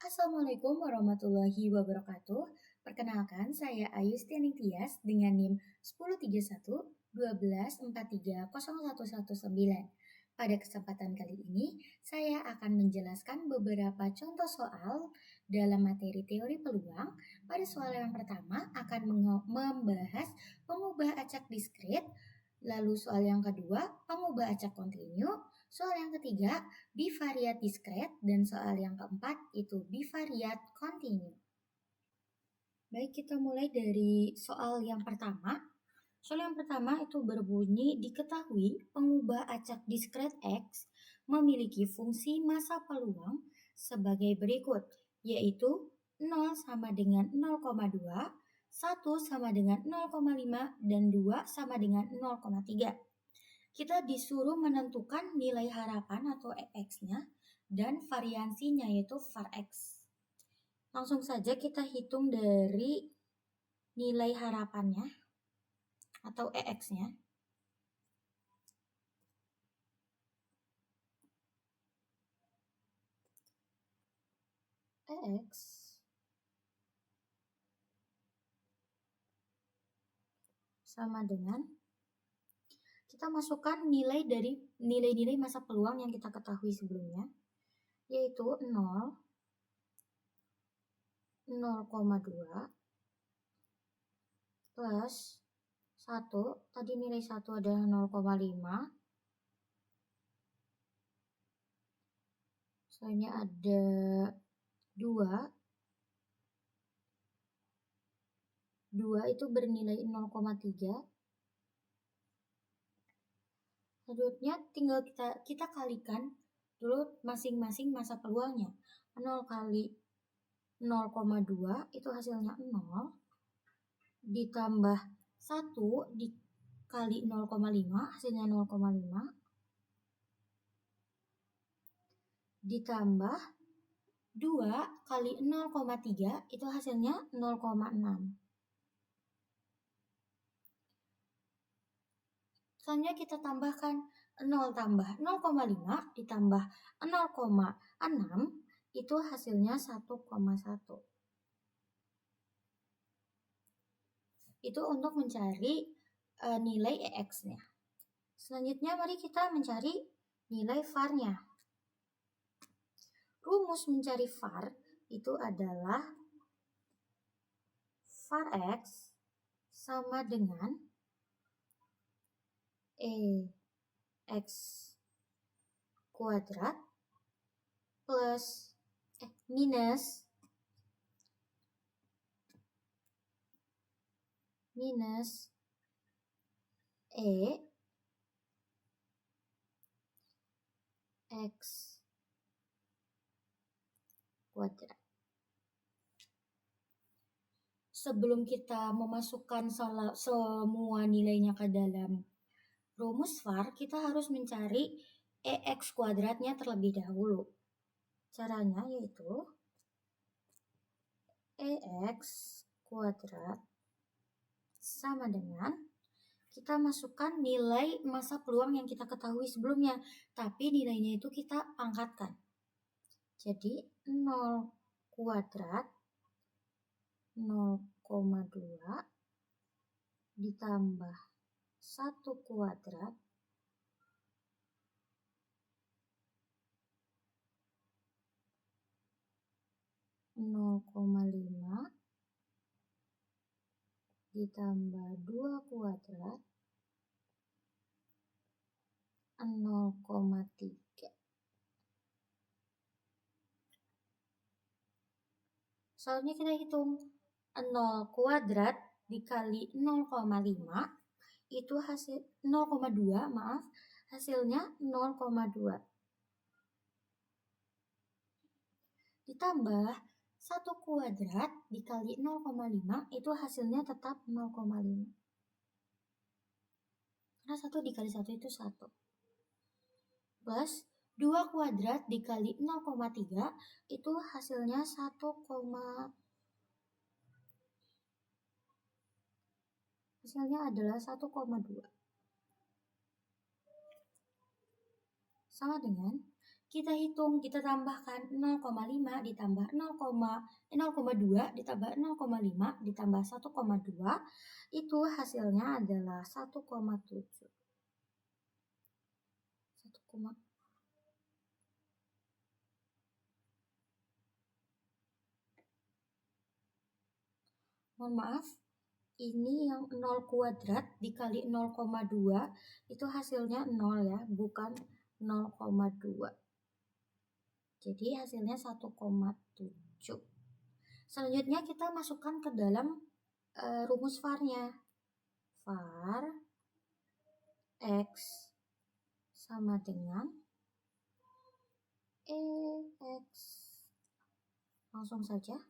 Assalamualaikum warahmatullahi wabarakatuh. Perkenalkan, saya Ayustiani Tias dengan NIM 1031 12 43 0119. Pada kesempatan kali ini, saya akan menjelaskan beberapa contoh soal dalam materi teori peluang. Pada soal yang pertama akan membahas pengubah acak diskrit, lalu soal yang kedua pengubah acak kontinu, soal yang ketiga bivariat diskret, dan soal yang keempat itu bivariat kontinu. Baik, kita mulai dari soal yang pertama. Soal yang pertama itu berbunyi, diketahui pengubah acak diskret X memiliki fungsi massa peluang sebagai berikut, yaitu 0 sama dengan 0,2, 1 sama dengan 0,5, dan 2 sama dengan 0,3. Kita disuruh menentukan nilai harapan atau EX-nya dan variansinya yaitu var X. Langsung saja kita hitung dari nilai harapannya atau EX-nya. EX sama dengan, kita masukkan nilai dari nilai-nilai massa peluang yang kita ketahui sebelumnya, yaitu 0, 0,2 plus 1, tadi nilai 1 adalah 0,5, selanjutnya ada 2 itu bernilai 0,3. Selanjutnya tinggal kita kalikan dulu masing-masing massa peluangnya. 0 kali 0,2 itu hasilnya 0, ditambah 1 dikali 0,5 hasilnya 0,5, ditambah 2 kali 0,3 itu hasilnya 0,6. Selanjutnya kita tambahkan 0 tambah 0,5 ditambah 0,6 itu hasilnya 1,1. Itu untuk mencari nilai EX-nya. Selanjutnya mari kita mencari nilai var-nya. Rumus mencari var itu adalah var X sama dengan EX kuadrat plus minus EX kuadrat. Sebelum kita memasukkan semua nilainya ke dalam rumus var, kita harus mencari EX kuadratnya terlebih dahulu. Caranya yaitu EX kuadrat sama dengan, kita masukkan nilai massa peluang yang kita ketahui sebelumnya, tapi nilainya itu kita pangkatkan. Jadi 0 kuadrat 0,2 ditambah 1 kuadrat (0,5) ditambah 2 kuadrat 0,3. Soalnya kita hitung 0 kuadrat dikali 0,5 itu hasil 0,2, hasilnya 0,2. Ditambah 1 kuadrat dikali 0,5 itu hasilnya tetap 0,5. Karena 1 dikali 1 itu 1. Plus 2 kuadrat dikali 0,3 itu hasilnya 1, hasilnya adalah 1,2. Sama dengan kita hitung, kita tambahkan 0,5 ditambah 0,2 ditambah 0,5 ditambah 1,2, itu hasilnya adalah 1,7. Mohon maaf, ini yang 0 kuadrat dikali 0,2 itu hasilnya 0 ya, bukan 0,2. Jadi hasilnya 1,7. Selanjutnya kita masukkan ke dalam rumus VAR-nya. VAR X sama dengan EX. Langsung saja.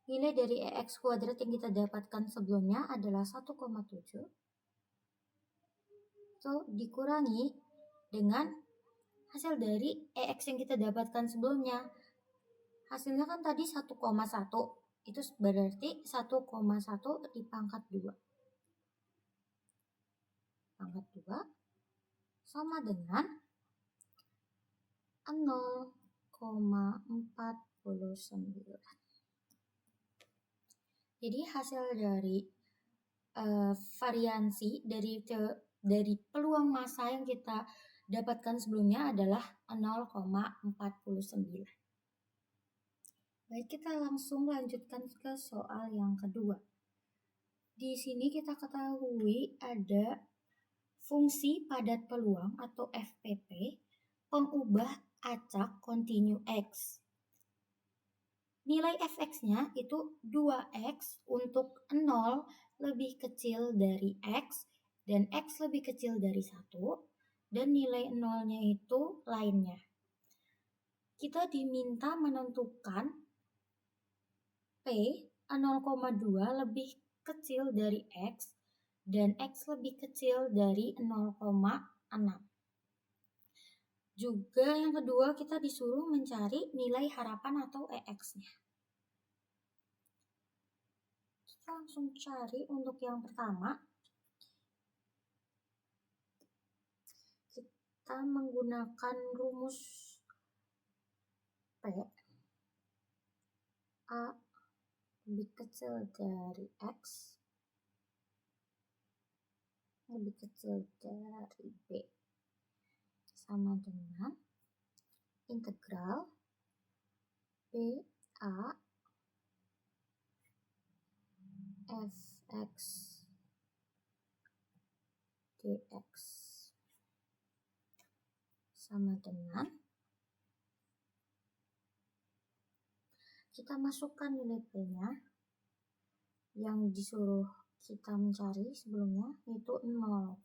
Nilai dari EX kuadrat yang kita dapatkan sebelumnya adalah 1,7. Itu dikurangi dengan hasil dari EX yang kita dapatkan sebelumnya. Hasilnya kan tadi 1,1. Itu berarti 1,1 dipangkat 2. Pangkat 2 sama dengan 0,49. Jadi hasil dari variansi dari peluang massa yang kita dapatkan sebelumnya adalah 0,49. Baik, kita langsung lanjutkan ke soal yang kedua. Di sini kita ketahui ada fungsi padat peluang atau FPP pengubah acak kontinu X. Nilai fx-nya itu 2x untuk 0 lebih kecil dari x dan x lebih kecil dari 1 dan nilai 0-nya itu lainnya. Kita diminta menentukan P 0,2 lebih kecil dari x dan x lebih kecil dari 0,6. Juga yang kedua kita disuruh mencari nilai harapan atau EX-nya. Kita langsung cari untuk yang pertama. Kita menggunakan rumus P. A lebih kecil dari X lebih kecil dari B sama dengan integral B A fx dx sama dengan kita masukkan nilai P-nya yang disuruh kita mencari sebelumnya, yaitu 0,2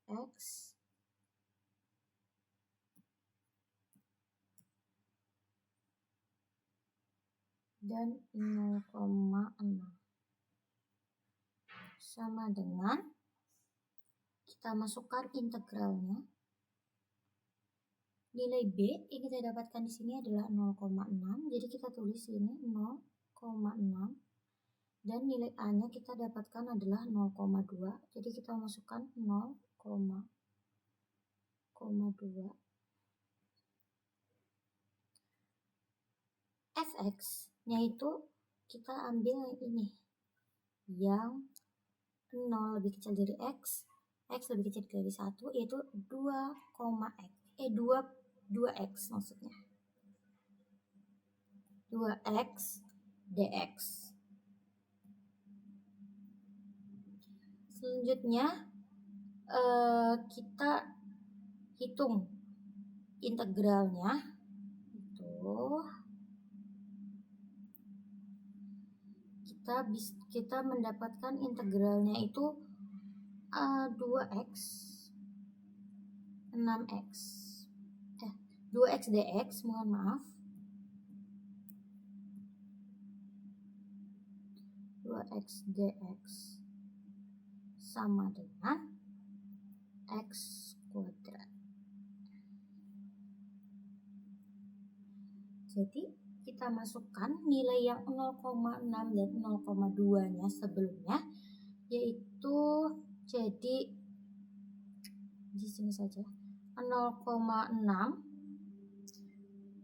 X dan 0,6 sama dengan kita masukkan integralnya. Nilai B yang kita dapatkan di sini adalah 0,6, jadi kita tulis ini 0,6 dan nilai A-nya kita dapatkan adalah 0,2, jadi kita masukkan 0,2. Fx-nya itu kita ambil yang ini, yang 0 lebih kecil dari X lebih kecil dari 1, yaitu 2x maksudnya. 2x dx. Selanjutnya kita hitung integralnya. Kita mendapatkan integralnya itu 2x 6x 2x dx, mohon maaf, 2x dx sama dengan x kuadrat. Jadi kita masukkan nilai yang 0,6 dan 0,2 nya sebelumnya, yaitu jadi di sini saja, 0,6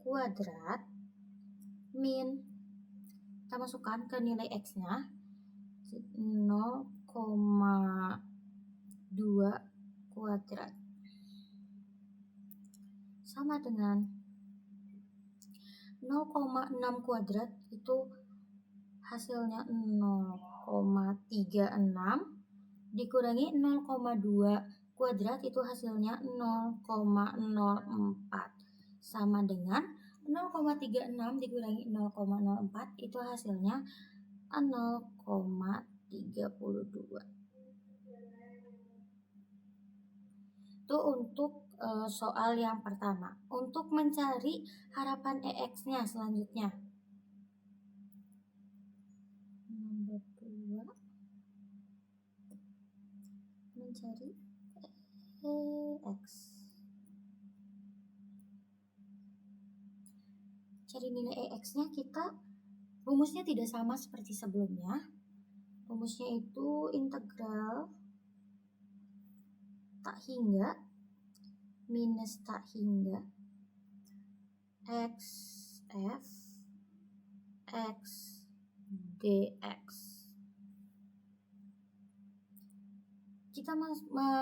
kuadrat min, kita masukkan ke nilai X-nya 0,2 kuadrat sama dengan 0,6 kuadrat itu hasilnya 0,36 dikurangi 0,2 kuadrat itu hasilnya 0,04 sama dengan 0,36 dikurangi 0,04 itu hasilnya 0,32. Itu untuk soal yang pertama. Untuk mencari harapan EX-nya selanjutnya. Nomor 2. Mencari EX. Cari nilai EX-nya, kita rumusnya tidak sama seperti sebelumnya. Rumusnya itu integral tak hingga minus tak hingga XF X dx. Kita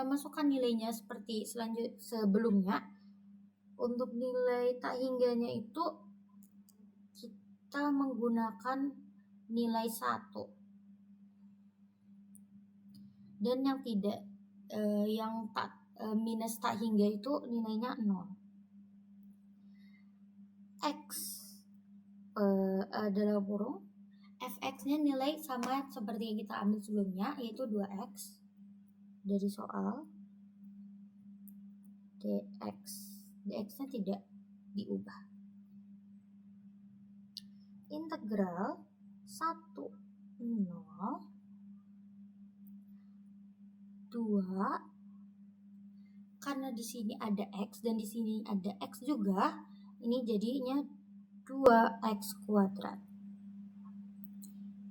masukkan nilainya seperti sebelumnya. Untuk nilai tak hingganya itu kita menggunakan nilai 1. Dan yang tidak minus tak hingga itu nilainya 0. X dalam kurung fx-nya nilai sama seperti yang kita ambil sebelumnya, yaitu 2x dari soal. dx-nya tidak diubah. Integral 1 0 2, karena di sini ada x dan di sini ada x juga, ini jadinya 2x kuadrat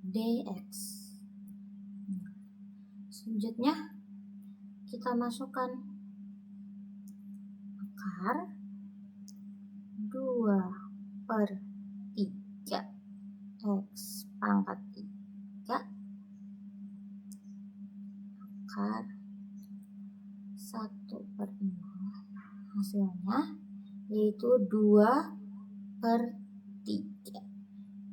dx. Selanjutnya kita masukkan akar 2/3 x pangkat 3 akar 1/0. Hasilnya yaitu 2/3.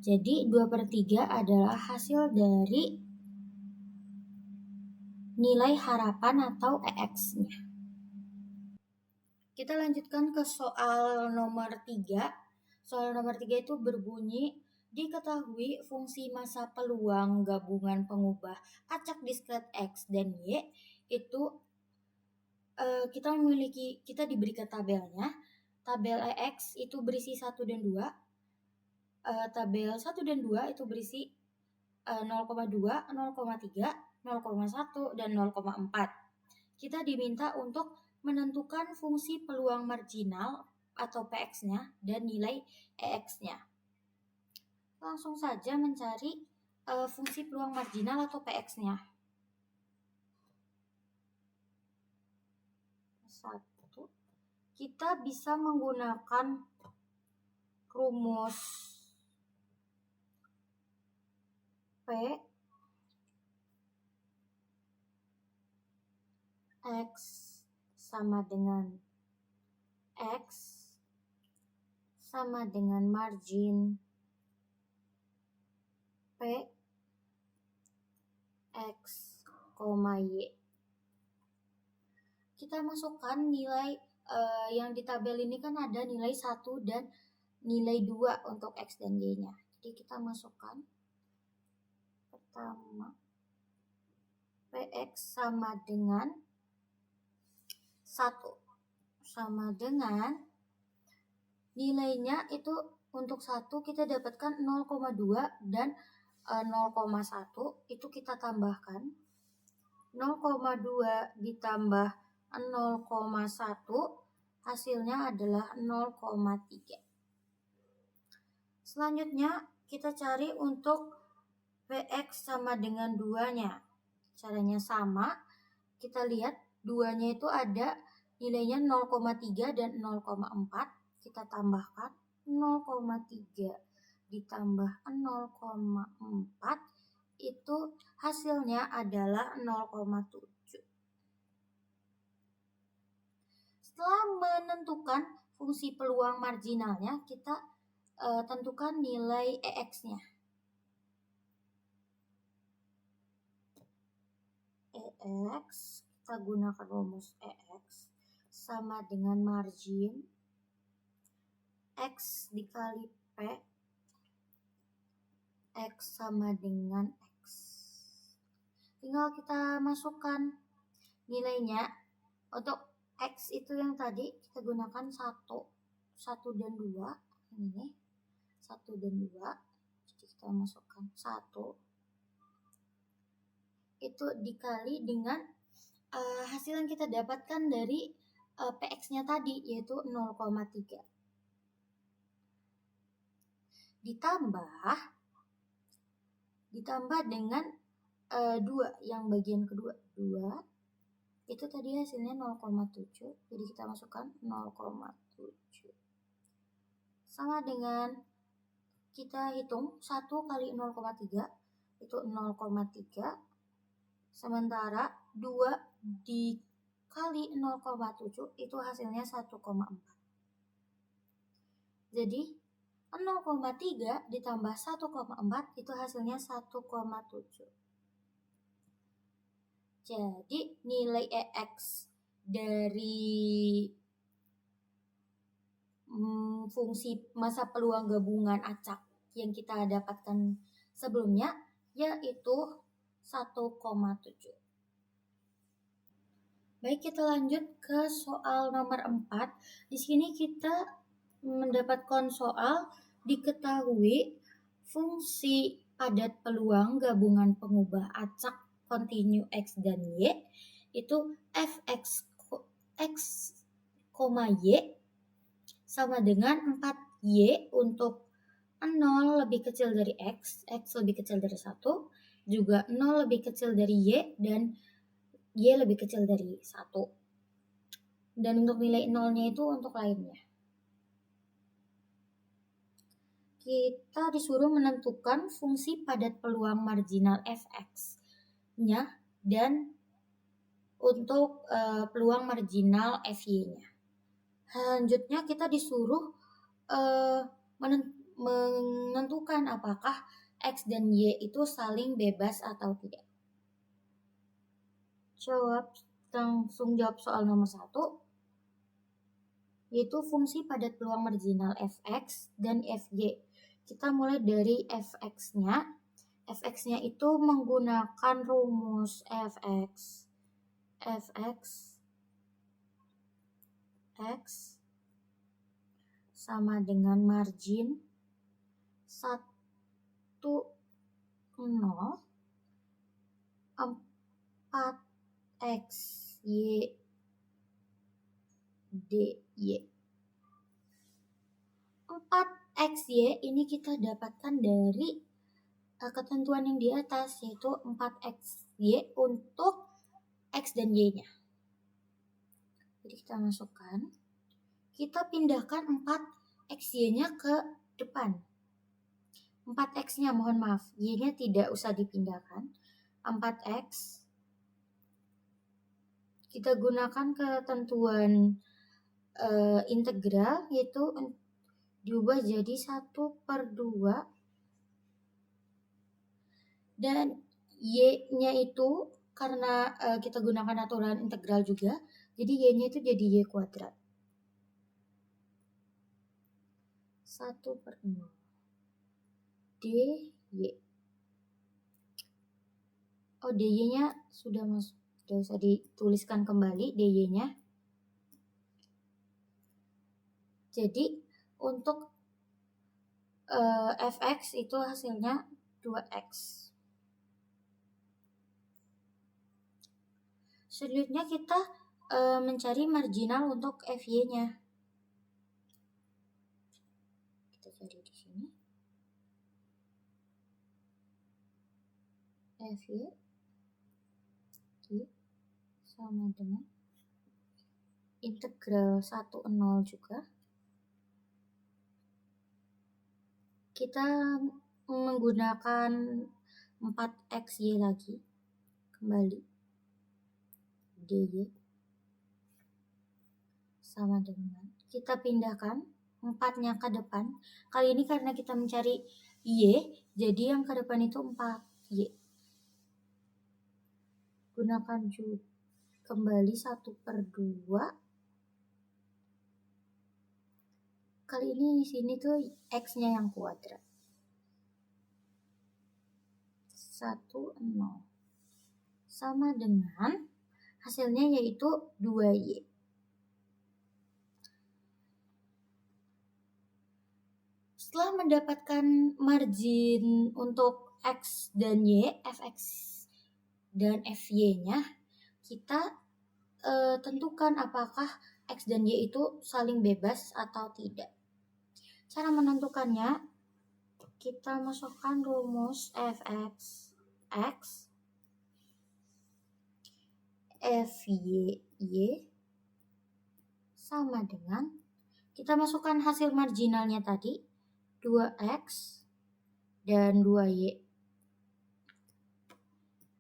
Jadi 2/3 adalah hasil dari nilai harapan atau EX-nya. Kita lanjutkan ke soal nomor 3. Soal nomor 3 itu berbunyi, diketahui fungsi massa peluang gabungan pengubah acak diskret X dan Y itu kita diberikan tabelnya. Tabel EX itu berisi 1 dan 2. Tabel 1 dan 2 itu berisi 0,2, 0,3, 0,1, dan 0,4. Kita diminta untuk menentukan fungsi peluang marginal atau PX-nya dan nilai EX-nya. Langsung saja mencari fungsi peluang marginal atau PX-nya. 1. Kita bisa menggunakan rumus P X sama dengan X sama dengan margin P X, Y. Kita masukkan nilai yang di tabel ini kan ada nilai 1 dan nilai 2 untuk X dan Y-nya. Jadi kita masukkan pertama PX sama dengan 1 sama dengan nilainya itu untuk 1 kita dapatkan 0,2 dan 0,1 itu kita tambahkan 0,2 ditambah 0,1 hasilnya adalah 0,3. Selanjutnya kita cari untuk PX sama dengan 2-nya. Caranya sama, kita lihat 2-nya itu ada nilainya 0,3 dan 0,4. Kita tambahkan 0,3 ditambah 0,4 itu hasilnya adalah 0,7. Setelah menentukan fungsi peluang marginalnya, kita tentukan nilai EX-nya. EX, kita gunakan rumus EX sama dengan margin X dikali P, X sama dengan X. Tinggal kita masukkan nilainya. Untuk X itu yang tadi kita gunakan 1 dan 2. Ini 1 dan 2. Jadi kita masukkan 1. Itu dikali dengan hasil yang kita dapatkan dari PX-nya tadi, yaitu 0,3. Ditambah dengan 2 yang bagian kedua. 2 itu tadi hasilnya 0,7. Jadi kita masukkan 0,7. Sama dengan kita hitung 1 kali 0,3 itu 0,3. Sementara 2 dikali 0,7 itu hasilnya 1,4. Jadi 0,3 ditambah 1,4 itu hasilnya 1,7. Jadi nilai EX dari fungsi masa peluang gabungan acak yang kita dapatkan sebelumnya yaitu 1,7. Baik, kita lanjut ke soal nomor 4. Di sini kita mendapatkan soal diketahui fungsi padat peluang gabungan pengubah acak kontinu X dan Y itu fx x, y sama dengan 4y untuk 0 lebih kecil dari x lebih kecil dari 1, juga 0 lebih kecil dari y, dan y lebih kecil dari 1. Dan untuk nilai 0-nya itu untuk lainnya. Kita disuruh menentukan fungsi padat peluang marginal fx-nya dan untuk peluang marginal fy-nya. Selanjutnya kita disuruh menentukan apakah x dan y itu saling bebas atau tidak. Langsung jawab soal nomor 1, yaitu fungsi padat peluang marginal fx dan fy. Kita mulai dari fx-nya. Fx-nya itu menggunakan rumus fx x sama dengan margin 1, 0, 4x y dy. 4xy ini kita dapatkan dari ketentuan yang di atas, yaitu 4xy untuk x dan y-nya. Jadi kita masukkan, kita pindahkan 4xy-nya ke depan. 4x-nya mohon maaf, y-nya tidak usah dipindahkan. 4x kita gunakan ketentuan integral, yaitu diubah jadi 1/2, dan y-nya itu karena kita gunakan aturan integral juga, jadi y-nya itu jadi y kuadrat. 1/0 dy. Oh, dy-nya sudah masuk, tidak usah dituliskan kembali dy-nya. Jadi untuk fx itu hasilnya 2x. Selanjutnya kita mencari marginal untuk fy-nya. Kita cari di sini. Fy sama dengan integral 1,0 juga. Kita menggunakan 4xy lagi, kembali dy sama dengan, kita pindahkan 4-nya ke depan. Kali ini karena kita mencari y, jadi yang ke depan itu 4y. Gunakan juga kembali 1/2. Kali ini di sini tuh x-nya yang kuadrat. 1,0 sama dengan hasilnya yaitu 2y. Setelah mendapatkan margin untuk x dan y, fx dan fy-nya, kita tentukan apakah x dan y itu saling bebas atau tidak. Cara menentukannya, kita masukkan rumus fx x fy sama dengan, kita masukkan hasil marginalnya tadi 2x dan 2y.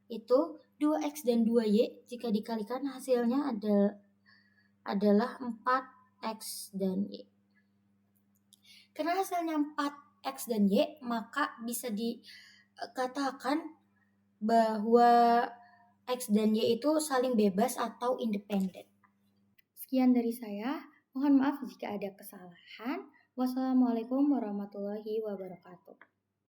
Itu 2x dan 2y jika dikalikan hasilnya adalah 4x dan y. Karena hasilnya 4x dan y, maka bisa dikatakan bahwa x dan y itu saling bebas atau independen. Sekian dari saya. Mohon maaf jika ada kesalahan. Wassalamualaikum warahmatullahi wabarakatuh.